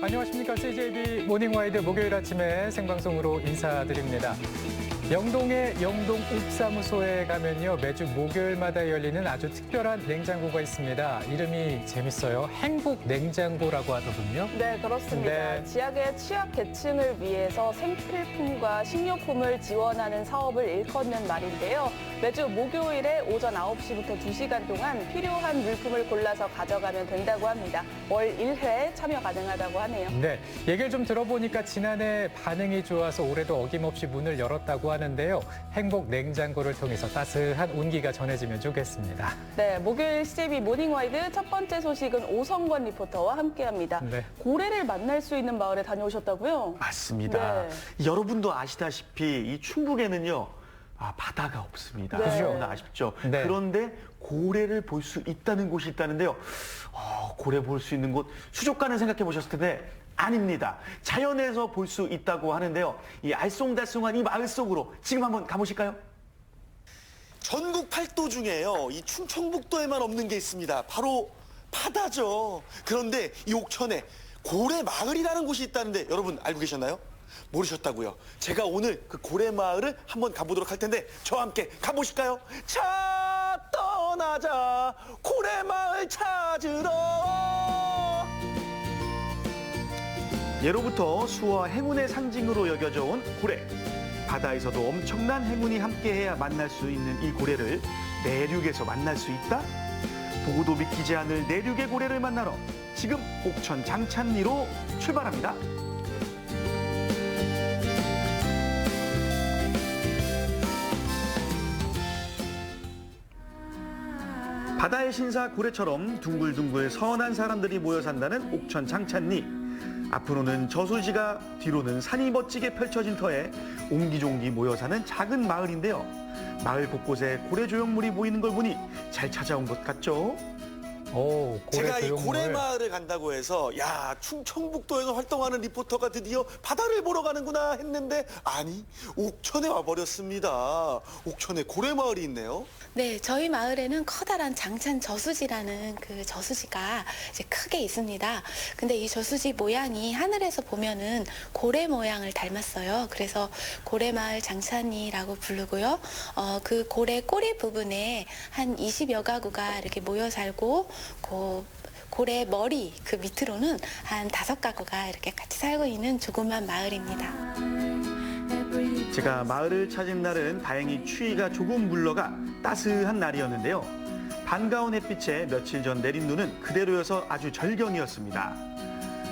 안녕하십니까. CJB 모닝와이드 목요일 아침에 생방송으로 인사드립니다. 영동의 영동읍사무소에 가면요, 매주 목요일마다 열리는 아주 특별한 냉장고가 있습니다. 이름이 재밌어요. 행복냉장고라고 하더군요. 네, 그렇습니다. 네. 지역의 취약 계층을 위해서 생필품과 식료품을 지원하는 사업을 일컫는 말인데요. 매주 목요일에 오전 9시부터 2시간 동안 필요한 물품을 골라서 가져가면 된다고 합니다. 월 1회 참여 가능하다고 하네요. 네, 얘기를 좀 들어보니까 지난해 반응이 좋아서 올해도 어김없이 문을 열었다고 하는데요. 행복냉장고를 통해서 따스한 온기가 전해지면 좋겠습니다. 네, 목요일 CJB 모닝와이드 첫 번째 소식은 오성권 리포터와 함께합니다. 네. 고래를 만날 수 있는 마을에 다녀오셨다고요? 맞습니다. 네. 여러분도 아시다시피 이 충북에는요, 바다가 없습니다. 네. 그죠? 너무나 아쉽죠. 네. 그런데 고래를 볼 수 있다는 곳이 있다는데요. 고래 볼 수 있는 곳, 수족관을 생각해 보셨을 텐데 아닙니다. 자연에서 볼 수 있다고 하는데요. 이 알쏭달쏭한 이 마을 속으로 지금 한번 가보실까요? 전국 8도 중에요. 이 충청북도에만 없는 게 있습니다. 바로 바다죠. 그런데 이 옥천에 고래 마을이라는 곳이 있다는데 여러분 알고 계셨나요? 모르셨다고요. 제가 오늘 그 고래 마을을 한번 가보도록 할 텐데 저와 함께 가보실까요? 자, 떠나자. 고래 마을 찾으러. 예로부터 수와 행운의 상징으로 여겨져 온 고래. 바다에서도 엄청난 행운이 함께해야 만날 수 있는 이 고래를 내륙에서 만날 수 있다? 보고도 믿기지 않을 내륙의 고래를 만나러 지금 옥천 장찬리로 출발합니다. 바다의 신사 고래처럼 둥글둥글 선한 사람들이 모여 산다는 옥천 장찬리. 앞으로는 저수지가, 뒤로는 산이 멋지게 펼쳐진 터에 옹기종기 모여 사는 작은 마을인데요. 마을 곳곳에 고래 조형물이 보이는 걸 보니 잘 찾아온 것 같죠? 오, 고래 제가 이 조형물. 고래 마을을 간다고 해서 야, 충청북도에서 활동하는 리포터가 드디어 바다를 보러 가는구나 했는데 아니, 옥천에 와버렸습니다. 옥천에 고래 마을이 있네요. 네, 저희 마을에는 커다란 장찬 저수지라는 그 저수지가 이제 크게 있습니다. 근데 이 저수지 모양이 하늘에서 보면은 고래 모양을 닮았어요. 그래서 고래마을 장찬이라고 부르고요. 그 고래 꼬리 부분에 한 20여 가구가 이렇게 모여 살고, 고래 머리 그 밑으로는 한 5가구가 이렇게 같이 살고 있는 조그만 마을입니다. 제가 마을을 찾은 날은 다행히 추위가 조금 물러가 따스한 날이었는데요. 반가운 햇빛에 며칠 전 내린 눈은 그대로여서 아주 절경이었습니다.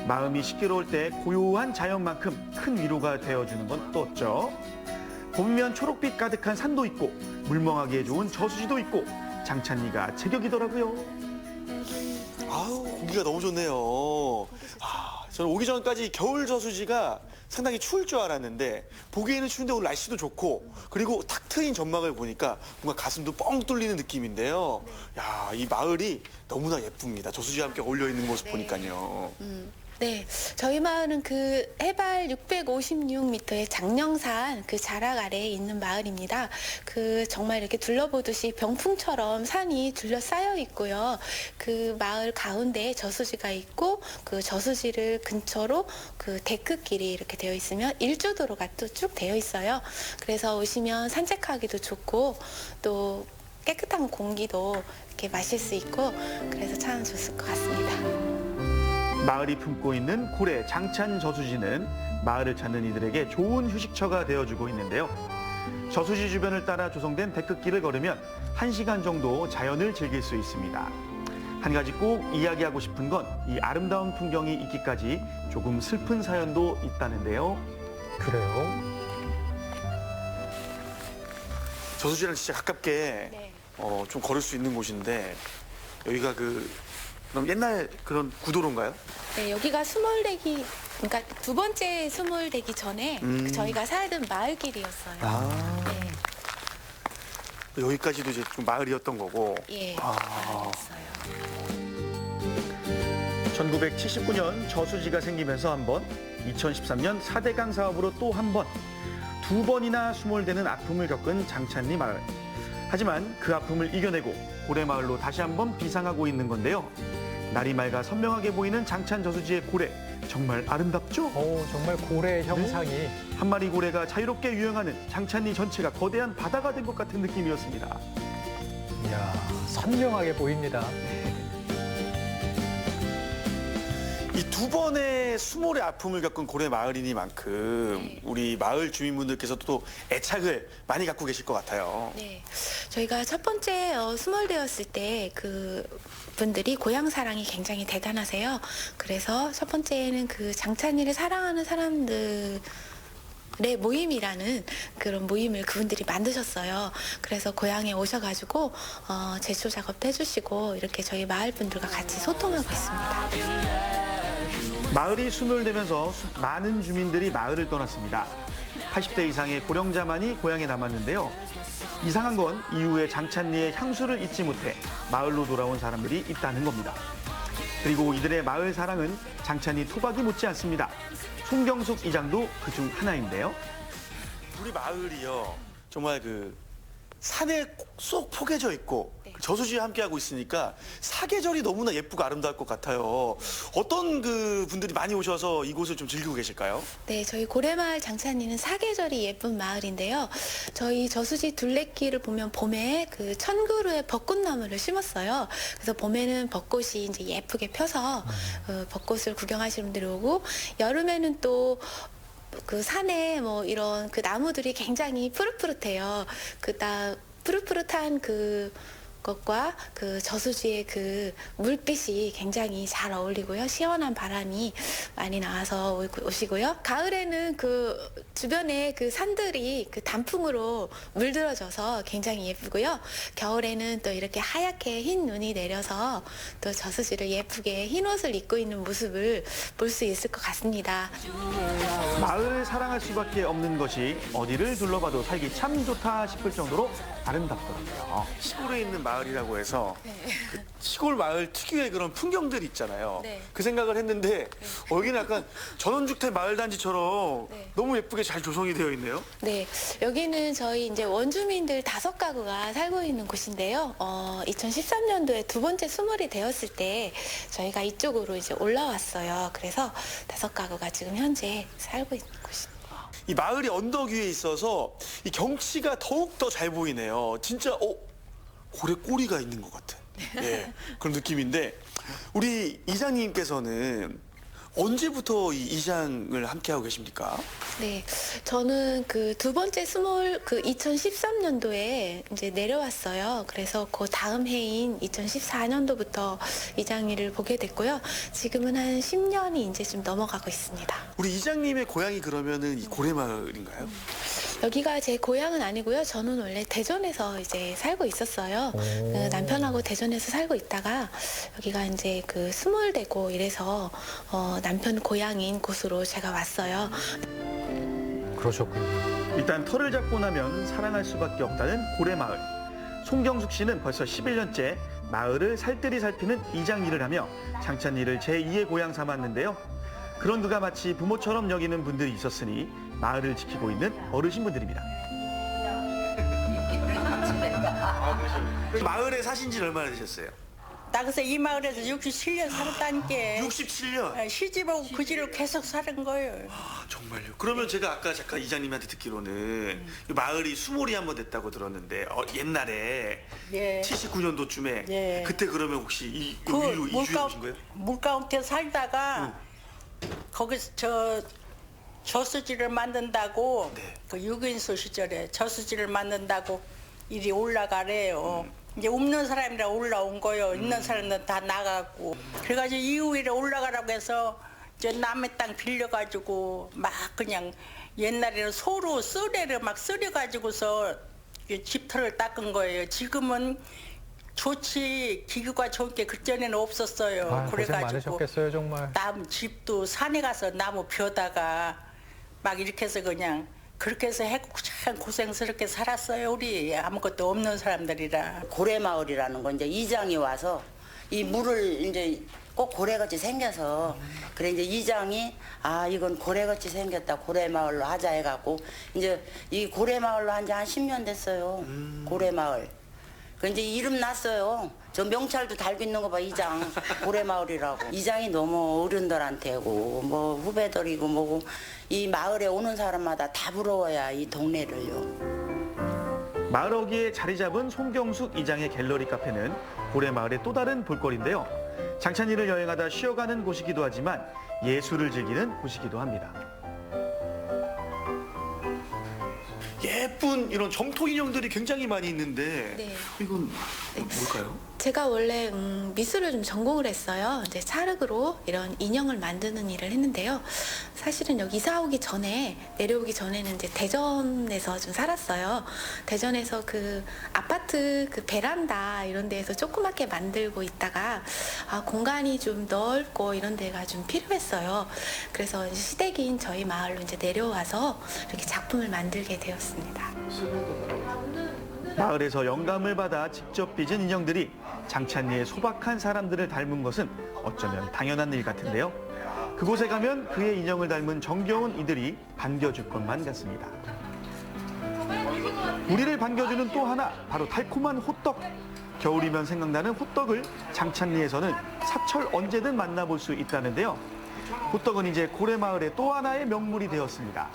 마음이 시끄러울 때 고요한 자연만큼 큰 위로가 되어주는 건 또 없죠. 봄이면 초록빛 가득한 산도 있고 물멍하기에 좋은 저수지도 있고 장찬리가 제격이더라고요. 아우, 공기가 너무 좋네요. 저는 오기 전까지 겨울 저수지가 상당히 추울 줄 알았는데 보기에는 추운데 오늘 날씨도 좋고 그리고 탁 트인 전망을 보니까 뭔가 가슴도 뻥 뚫리는 느낌인데요. 야, 이 마을이 너무나 예쁩니다. 저수지와 함께 어울려 있는 모습 보니까요. 네, 저희 마을은 그 해발 656m의 장령산 그 자락 아래에 있는 마을입니다. 그 정말 이렇게 둘러보듯이 병풍처럼 산이 둘러싸여 있고요. 그 마을 가운데에 저수지가 있고 그 저수지를 근처로 그 데크길이 이렇게 되어 있으면 일주도로가 또 쭉 되어 있어요. 그래서 오시면 산책하기도 좋고 또 깨끗한 공기도 이렇게 마실 수 있고 그래서 참 좋을 것 같습니다. 마을이 품고 있는 고래 장찬 저수지는 마을을 찾는 이들에게 좋은 휴식처가 되어주고 있는데요. 저수지 주변을 따라 조성된 데크길을 걸으면 1시간 정도 자연을 즐길 수 있습니다. 한 가지 꼭 이야기하고 싶은 건 이 아름다운 풍경이 있기까지 조금 슬픈 사연도 있다는데요. 그래요? 저수지랑 진짜 가깝게 네. 좀 걸을 수 있는 곳인데 여기가 그럼 옛날 그런 구도로인가요? 네, 여기가 수몰되기, 그러니까 두 번째 수몰되기 전에 저희가 살던 마을길이었어요. 네, 여기까지도 이제 좀 마을이었던 거고. 예, 아. 마을이었어요. 1979년 저수지가 생기면서 한 번, 2013년 4대강 사업으로 또 한 번, 2번이나 수몰되는 아픔을 겪은 장찬리 마을. 하지만 그 아픔을 이겨내고 고래마을로 다시 한번 비상하고 있는 건데요. 날이 맑아 선명하게 보이는 장찬 저수지의 고래, 정말 아름답죠? 정말 고래 형상이 한 마리 고래가 자유롭게 유영하는 장찬리 전체가 거대한 바다가 된 것 같은 느낌이었습니다. 이야, 선명하게 보입니다. 이 두 번의 수몰의 아픔을 겪은 고래 마을이니만큼 우리 마을 주민분들께서도 또 애착을 많이 갖고 계실 것 같아요. 네, 저희가 첫 번째 수몰되었을 때 그 분들이 고향 사랑이 굉장히 대단하세요. 그래서 첫 번째는 그 장찬이를 사랑하는 사람들 의 모임이라는 그런 모임을 그분들이 만드셨어요. 그래서 고향에 오셔가지고 제초 작업도 해주시고 이렇게 저희 마을 분들과 같이 소통하고 있습니다. 마을이 수몰되면서 많은 주민들이 마을을 떠났습니다. 80대 이상의 고령자만이 고향에 남았는데요. 이상한 건 이후에 장찬리의 향수를 잊지 못해 마을로 돌아온 사람들이 있다는 겁니다. 그리고 이들의 마을 사랑은 장찬리 토박이 못지 않습니다. 송경숙 이장도 그중 하나인데요. 우리 마을이요, 정말 그 산에 쏙 포개져 있고 저수지에 함께하고 있으니까 사계절이 너무나 예쁘고 아름다울 것 같아요. 어떤 그 분들이 많이 오셔서 이곳을 좀 즐기고 계실까요? 네, 저희 고래마을 장찬리는 사계절이 예쁜 마을인데요. 저희 저수지 둘레길을 보면 봄에 그 천그루의 벚꽃나무를 심었어요. 그래서 봄에는 벚꽃이 이제 예쁘게 펴서 벚꽃을 구경하시는 분들이 오고, 여름에는 또 그 산에 뭐 이런 그 나무들이 굉장히 푸릇푸릇해요. 푸릇푸릇한 그 것과 그 저수지의 그 물빛이 굉장히 잘 어울리고요. 시원한 바람이 많이 나와서 오시고요. 가을에는 그 주변에 그 산들이 그 단풍으로 물들어져서 굉장히 예쁘고요. 겨울에는 또 이렇게 하얗게 흰 눈이 내려서 또 저수지를 예쁘게 흰 옷을 입고 있는 모습을 볼 수 있을 것 같습니다. 마을을 사랑할 수밖에 없는 것이 어디를 둘러봐도 살기 참 좋다 싶을 정도로 아름답더라고요. 시골에 있는 마을이라고 해서 그 시골 마을 특유의 그런 풍경들 있잖아요. 네. 그 생각을 했는데 여기는 약간 전원주택 마을 단지처럼 너무 예쁘게 잘 조성이 되어 있네요. 네, 여기는 저희 이제 원주민들 5가구가 살고 있는 곳인데요. 2013년도에 두 번째 수몰이 되었을 때 저희가 이쪽으로 이제 올라왔어요. 그래서 5가구가 지금 현재 살고 있는 곳입니다. 이 마을이 언덕 위에 있어서 이 경치가 더욱 더 잘 보이네요. 진짜 고래 꼬리가 있는 것 같은 그런 느낌인데, 우리 이장님께서는 언제부터 이 이장을 함께 하고 계십니까? 네, 저는 그 두 번째 수몰 그 2013년도에 이제 내려왔어요. 그래서 그 다음 해인 2014년도부터 이장일을 보게 됐고요. 지금은 한 10년이 이제 좀 넘어가고 있습니다. 우리 이장님의 고향이 그러면은 이 고래마을인가요? 여기가 제 고향은 아니고요. 저는 원래 대전에서 이제 살고 있었어요. 그 남편하고 대전에서 살고 있다가 여기가 이제 그 수몰되고 이래서 남편 고향인 곳으로 제가 왔어요. 그러셨군요. 일단 털을 잡고 나면 사랑할 수밖에 없다는 고래마을. 송경숙 씨는 벌써 11년째 마을을 살뜰히 살피는 이장 일을 하며 장찬리를 제2의 고향 삼았는데요. 그런 그가 마치 부모처럼 여기는 분들이 있었으니 마을을 지키고 있는 어르신분들입니다. 마을에 사신 지 얼마나 되셨어요? 나 그래서 이 마을에서 67년 살았다니까. 67년? 시집하고 그 집을 계속 사는 거예요. 아, 정말요? 그러면 제가 아까 잠깐 이장님한테 듣기로는 이 마을이 수몰이 한번 됐다고 들었는데 옛날에 예. 79년도쯤에 예. 그때 그러면 혹시 이 그 위로 이주해 오신 거예요? 물가운데 살다가 거기서 저수지를 만든다고 네. 그 6인수 시절에 저수지를 만든다고 이리 올라가래요. 이제 없는 사람이라 올라온 거예요. 있는 사람들은 다 나가고. 그래가지고 이후에 올라가라고 해서 이제 남의 땅 빌려가지고 막 그냥 옛날에는 소로 쓰레를 막 쓰려가지고서 집터를 닦은 거예요. 지금은 좋지, 기구가 좋은 게 그전에는 없었어요. 고생 많으셨겠어요, 정말. 나무 집도 산에 가서 나무 벼다가 막 이렇게 해서 그냥 그렇게 해서 참 고생스럽게 살았어요. 우리 아무것도 없는 사람들이라. 고래마을이라는 건 이제 이장이 와서 이 물을 이제 꼭 고래같이 생겨서 그래 이제 이장이 이건 고래같이 생겼다, 고래마을로 하자 해갖고 이제 이 고래마을로 한 지 한 10년 됐어요. 고래마을. 그 이제 이름 났어요. 저 명찰도 달고 있는 거 봐, 이장. 고래마을이라고. 이장이 너무 어른들한테고, 뭐 후배들이고 뭐고, 이 마을에 오는 사람마다 다 부러워야 이 동네를요. 마을 어귀에 자리 잡은 송경숙 이장의 갤러리 카페는 고래마을의 또 다른 볼거리인데요. 장찬리를 여행하다 쉬어가는 곳이기도 하지만 예술을 즐기는 곳이기도 합니다. 예쁜 이런 점토 인형들이 굉장히 많이 있는데 네. 이건 뭘까요? 제가 원래 미술을 좀 전공을 했어요. 이제 찰흙으로 이런 인형을 만드는 일을 했는데요. 사실은 여기 이사 오기 전에, 내려오기 전에는 이제 대전에서 좀 살았어요. 대전에서 그 아파트 그 베란다 이런 데에서 조그맣게 만들고 있다가 공간이 좀 넓고 이런 데가 좀 필요했어요. 그래서 이제 시댁인 저희 마을로 이제 내려와서 이렇게 작품을 만들게 되었습니다. 마을에서 영감을 받아 직접 빚은 인형들이 장찬리의 소박한 사람들을 닮은 것은 어쩌면 당연한 일 같은데요. 그곳에 가면 그의 인형을 닮은 정겨운 이들이 반겨줄 것만 같습니다. 우리를 반겨주는 또 하나, 바로 달콤한 호떡. 겨울이면 생각나는 호떡을 장찬리에서는 사철 언제든 만나볼 수 있다는데요. 호떡은 이제 고래마을의 또 하나의 명물이 되었습니다.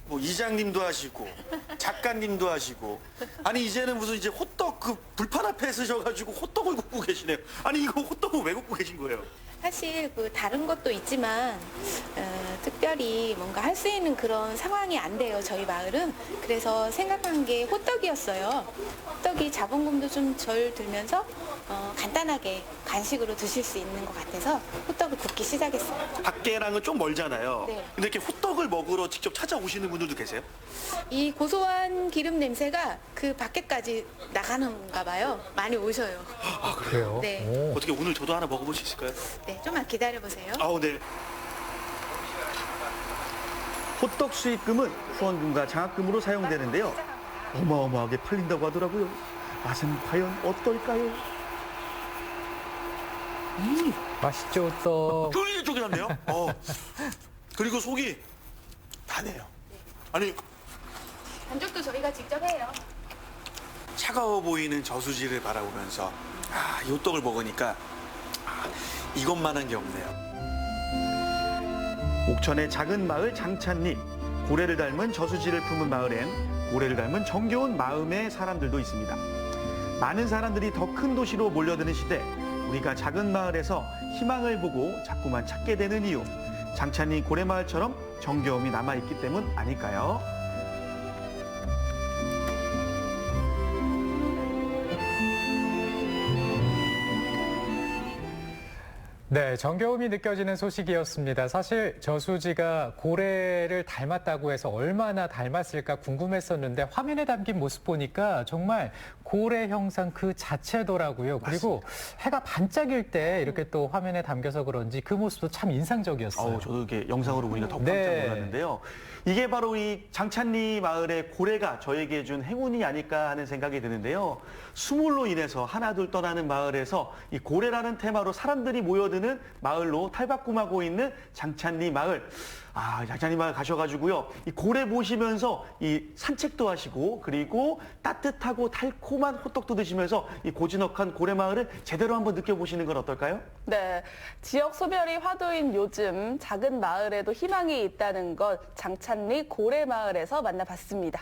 뭐 이장님도 하시고 작가님도 하시고 아니 이제는 무슨 이제 호떡 그 불판 앞에 서셔가지고 호떡을 굽고 계시네요. 아니 이거 호떡을 왜 굽고 계신 거예요? 사실 그 다른 것도 있지만 특별히 뭔가 할 수 있는 그런 상황이 안 돼요, 저희 마을은. 그래서 생각한 게 호떡이었어요. 호떡이 자본금도 좀 덜 들면서 간단하게 간식으로 드실 수 있는 것 같아서 호떡을 굽기 시작했어요. 밖에랑은 좀 멀잖아요. 네. 근데 이렇게 호떡을 먹으러 직접 찾아오시는 분들도 계세요? 이 고소한 기름 냄새가 그 밖에까지 나가는가 봐요. 많이 오셔요. 아 그래요? 네. 오. 어떻게 오늘 저도 하나 먹어볼 수 있을까요? 네, 좀만 기다려보세요. 아우 네. 호떡 수익금은 후원금과 장학금으로 사용되는데요. 어마어마하게 팔린다고 하더라고요. 맛은 과연 어떨까요? 맛있죠, 호떡. 쫄깃쫄깃한데요? 그리고 속이 다네요. 아니 반죽도 저희가 직접 해요. 차가워 보이는 저수지를 바라보면서 이 호떡을 먹으니까 이것만한 게 없네요. 옥천의 작은 마을 장찬리. 고래를 닮은 저수지를 품은 마을엔 고래를 닮은 정겨운 마음의 사람들도 있습니다. 많은 사람들이 더 큰 도시로 몰려드는 시대, 우리가 작은 마을에서 희망을 보고 자꾸만 찾게 되는 이유, 장찬리 고래마을처럼 정겨움이 남아있기 때문 아닐까요? 네, 정겨움이 느껴지는 소식이었습니다. 사실 저수지가 고래를 닮았다고 해서 얼마나 닮았을까 궁금했었는데 화면에 담긴 모습 보니까 정말 고래 형상 그 자체더라고요. 그리고 해가 반짝일 때 이렇게 또 화면에 담겨서 그런지 그 모습도 참 인상적이었어요. 저도 이렇게 영상으로 보니까 더 깜짝 네. 놀랐는데요. 이게 바로 이 장찬리 마을의 고래가 저에게 준 행운이 아닐까 하는 생각이 드는데요. 수몰로 인해서 하나둘 떠나는 마을에서 이 고래라는 테마로 사람들이 모여드는 마을로 탈바꿈하고 있는 장찬리 마을. 장찬리 마을 가셔가지고요. 이 고래 보시면서 이 산책도 하시고 그리고 따뜻하고 달콤한 호떡도 드시면서 이 고즈넉한 고래 마을을 제대로 한번 느껴보시는 건 어떨까요? 네, 지역 소멸이 화두인 요즘 작은 마을에도 희망이 있다는 것 장찬리 고래마을에서 만나봤습니다.